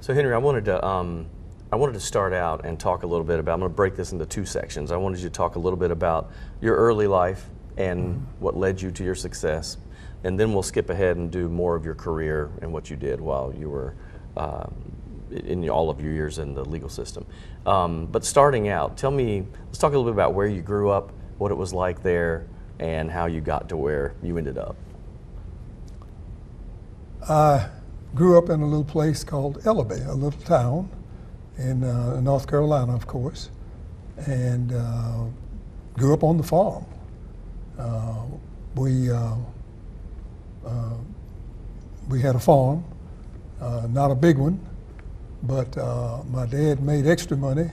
So Henry, I wanted to start out and talk a little bit about, I'm going to break this into two sections. I wanted you to talk a little bit about your early life and what led you to your success. And then we'll skip ahead and do more of your career and what you did while you were in all of your years in the legal system. But starting out, let's talk a little bit about where you grew up, what it was like there, and how you got to where you ended up. I grew up in a little place called Ellaby, a little town in North Carolina, of course, and grew up on the farm. We had a farm, not a big one, but my dad made extra money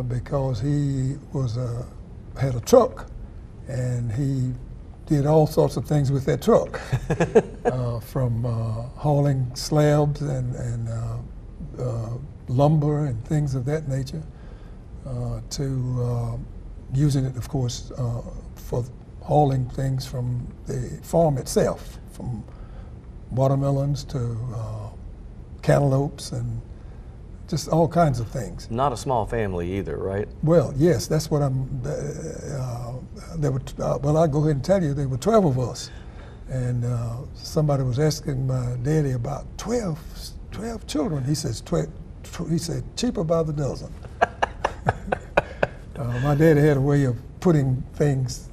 because he had a truck, and he did all sorts of things with that truck, from hauling slabs and lumber and things of that nature, to using it, of course, for hauling things from the farm itself, from watermelons to cantaloupes and just all kinds of things. Not a small family either, right? Well, yes, that's what well, I'll go ahead and tell you, there were 12 of us. And somebody was asking my daddy about 12 children. He says, he said, cheaper by the dozen. My daddy had a way of putting things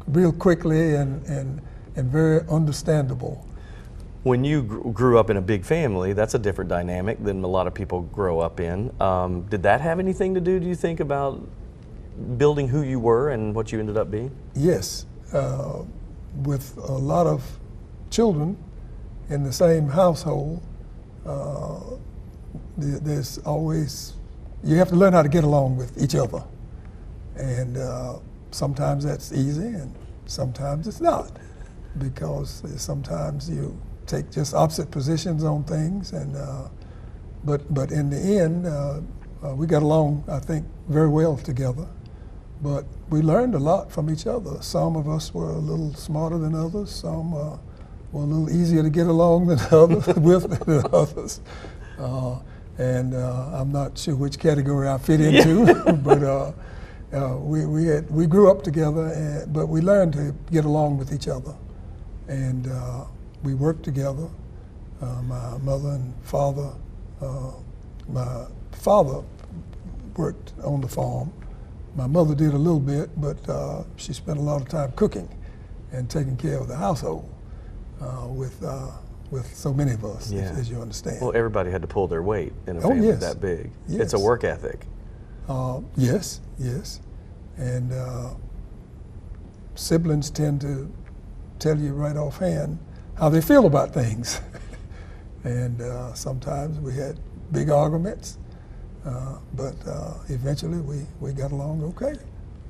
real quickly and very understandable. When you grew up in a big family, that's a different dynamic than a lot of people grow up in. Did that have anything to do you think, about building who you were and what you ended up being? Yes. With a lot of children in the same household, there's always, you have to learn how to get along with each other. And sometimes that's easy and sometimes it's not, because sometimes you take just opposite positions on things, and but in the end, we got along, I think, very well together. But we learned a lot from each other. Some of us were a little smarter than others. Some were a little easier to get along than others than others. And I'm not sure which category I fit into, but we grew up together, but we learned to get along with each other, and we worked together. My mother and father. My father worked on the farm. My mother did a little bit, but she spent a lot of time cooking and taking care of the household with so many of us, as you understand. Well, everybody had to pull their weight in a family that big. Yes. It's a work ethic. Yes. And siblings tend to tell you right offhand how they feel about things. And sometimes we had big arguments. But eventually we got along okay.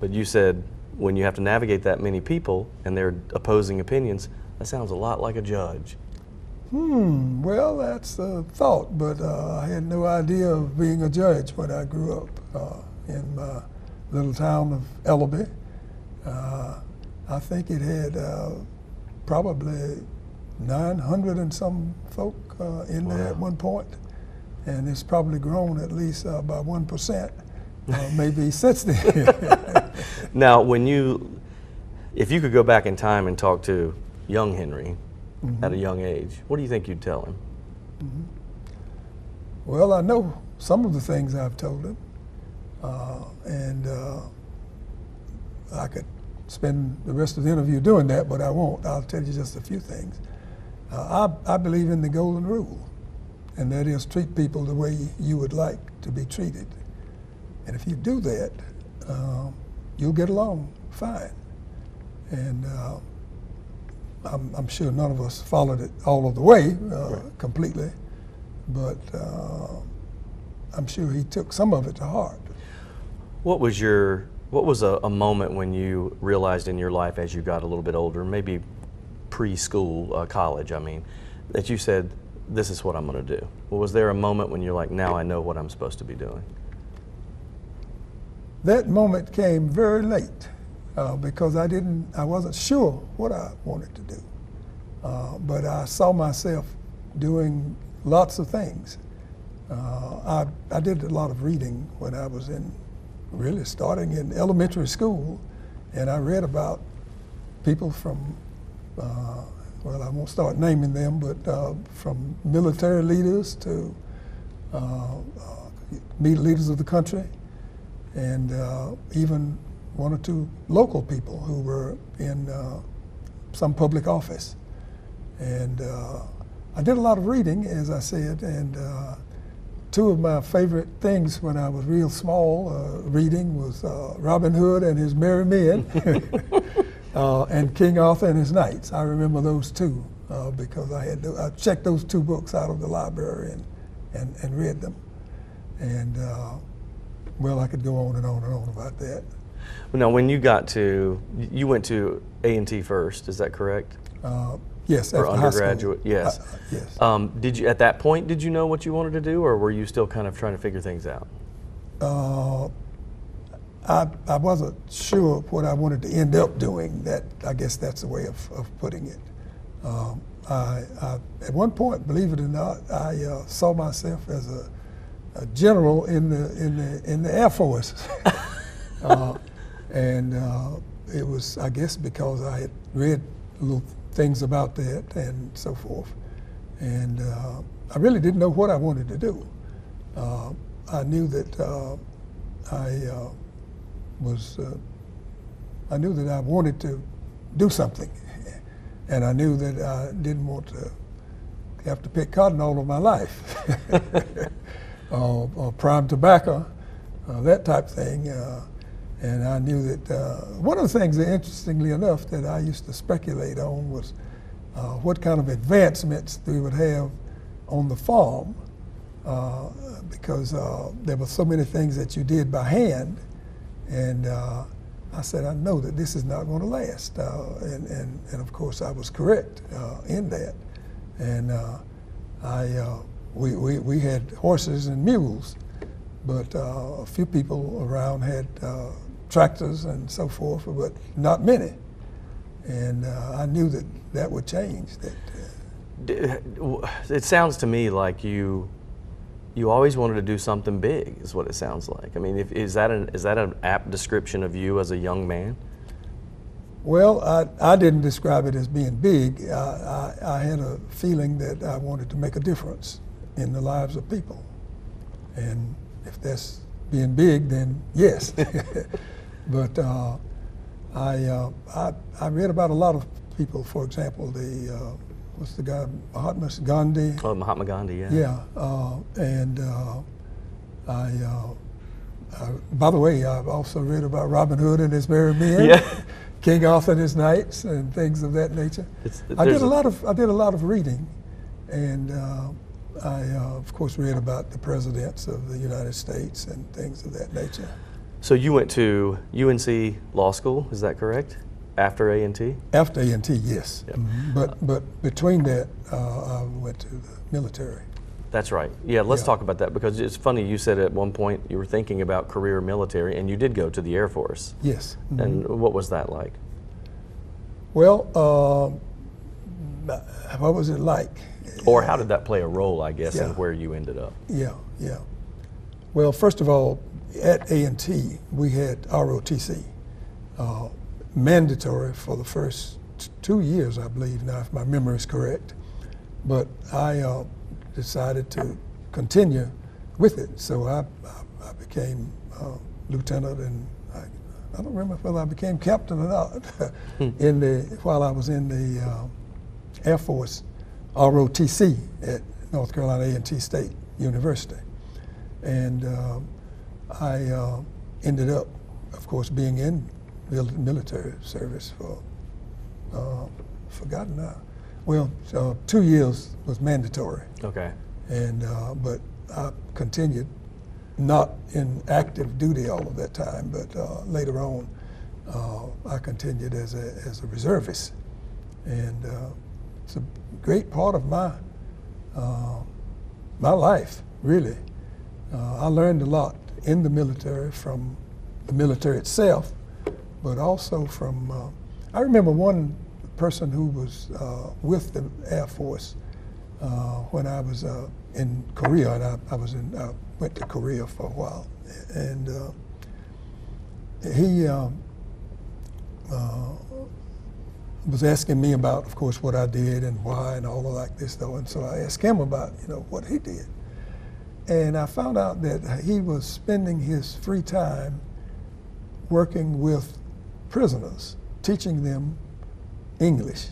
But you said when you have to navigate that many people and their opposing opinions, that sounds a lot like a judge. Well, that's a thought, but I had no idea of being a judge when I grew up in my little town of Ellaby. I think it had probably 900 and some folk in there at one point. And it's probably grown at least by 1%, maybe since then. Now, if you could go back in time and talk to young Henry at a young age, what do you think you'd tell him? Well, I know some of the things I've told him, and I could spend the rest of the interview doing that, but I won't. I'll tell you just a few things. I believe in the golden rule. And that is, treat people the way you would like to be treated. And if you do that, you'll get along fine. And I'm sure none of us followed it all of the way completely, but I'm sure he took some of it to heart. What was a moment when you realized in your life as you got a little bit older, maybe preschool, college, I mean, that you said, this is what I'm going to do? Well, was there a moment when you're like, now I know what I'm supposed to be doing? That moment came very late because I wasn't sure what I wanted to do. But I saw myself doing lots of things. I did a lot of reading when I was really starting in elementary school, and I read about people from, well, I won't start naming them, but from military leaders to leaders of the country, and even one or two local people who were in some public office. And I did a lot of reading, as I said, and two of my favorite things when I was real small reading was Robin Hood and His Merry Men and King Arthur and His Knights. I remember those two because I checked those two books out of the library and read them. And well, I could go on and on and on about that. Now, when you went to A&T first, is that correct? Yes, or after undergraduate, high school. yes. Yes. Did you, at that point, did you know what you wanted to do, or were you still kind of trying to figure things out? I wasn't sure what I wanted to end up doing. I guess that's the way of putting it. I at one point, believe it or not, I saw myself as a general in the Air Force, and it was, I guess, because I had read little things about that and so forth, and I really didn't know what I wanted to do. I knew that I knew that I wanted to do something, and I knew that I didn't want to have to pick cotton all of my life, or prime tobacco, that type of thing. And I knew that one of the things that, interestingly enough, that I used to speculate on was what kind of advancements we would have on the farm, because there were so many things that you did by hand, and I said, I know that this is not going to last, and of course I was correct in that, and we had horses and mules, but a few people around had tractors and so forth, but not many. And I knew that would change. It sounds to me like you always wanted to do something big, is what it sounds like. I mean, is that an apt description of you as a young man? Well, I didn't describe it as being big. I had a feeling that I wanted to make a difference in the lives of people. And if that's being big, then yes. But I read about a lot of people. For example, what's the guy, Mahatma Gandhi? Oh, Mahatma Gandhi, yeah. Yeah, and by the way, I've also read about Robin Hood and His Merry Men, yeah. King Arthur and His Knights, and things of that nature. I did a lot of reading, and I of course read about the presidents of the United States and things of that nature. So you went to UNC Law School, is that correct? After A&T? After A&T, yes. Yep. Mm-hmm. But between that, I went to the military. That's right. Yeah, let's talk about that, because it's funny, you said at one point you were thinking about career military, and you did go to the Air Force. Yes. Mm-hmm. And what was that like? Well, what was it like? Or how did that play a role, I guess, Yeah. in where you ended up? Yeah. Well, first of all, at A&T, we had ROTC, mandatory for the first 2 years, I believe, now, if my memory is correct. But I decided to continue with it, so I became lieutenant, and I don't remember whether I became captain or not while I was in the Air Force ROTC at North Carolina A&T State University. And I ended up, of course, being in military service for, forgotten now. Well, 2 years was mandatory. Okay. And but I continued, not in active duty all of that time, but later on, I continued as a reservist, and it's a great part of my life, really. I learned a lot in the military, from the military itself, but also from, I remember one person who was with the Air Force when I was in Korea, and I went to Korea for a while, and he was asking me about, of course, what I did and why and all of like this though, and so I asked him about, what he did, and I found out that he was spending his free time working with prisoners, teaching them English.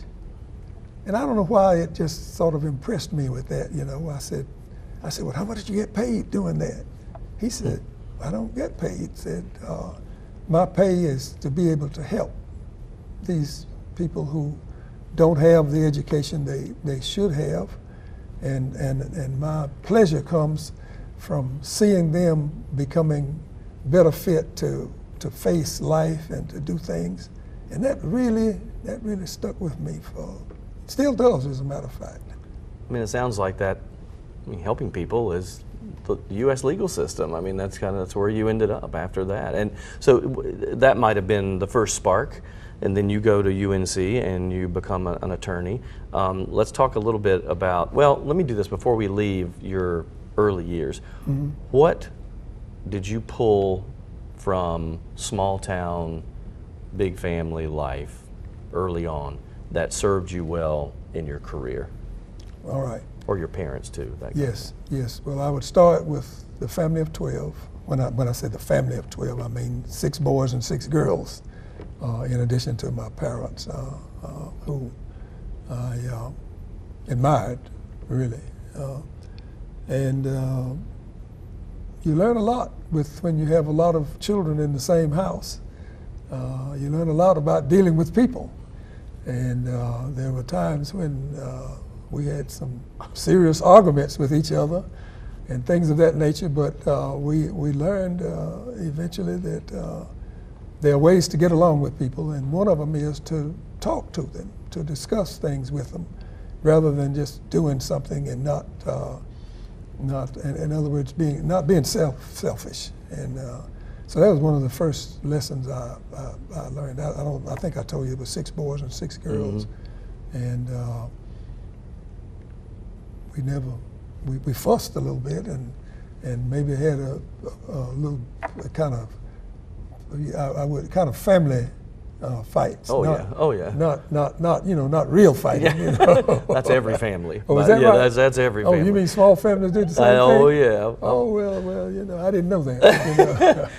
And I don't know why it just sort of impressed me with that, I said, well, how much did you get paid doing that? He said, I don't get paid. He said, my pay is to be able to help these people who don't have the education they should have. And my pleasure comes from seeing them becoming better fit to face life and to do things. And that really stuck with me still does, as a matter of fact. I mean, it sounds like that. I mean, helping people is the U.S. legal system. I mean, that's where you ended up after that. And so that might have been the first spark. And then you go to UNC and you become an attorney. Let's talk a little bit about. Well, let me do this before we leave your early years. Mm-hmm. What did you pull from small town, big family life early on that served you well in your career? All right. Or your parents too. Yes. Well, I would start with the family of 12. When I say the family of 12, I mean 6 boys and 6 girls, in addition to my parents, who I admired, really. And you learn a lot when you have a lot of children in the same house. You learn a lot about dealing with people. And there were times when we had some serious arguments with each other and things of that nature, but we learned eventually that there are ways to get along with people, and one of them is to talk to them, to discuss things with them, rather than just doing something and not in other words, not being selfish. And so that was one of the first lessons I learned. I think I told you it was 6 boys and 6 girls, mm-hmm. And we fussed a little bit and maybe had a little kind of family fights. Oh yeah. Not real fighting. Yeah. That's every family. Oh, is that right? That's every family. Oh, you mean small families do the same thing? Oh yeah. Oh well, I didn't know that.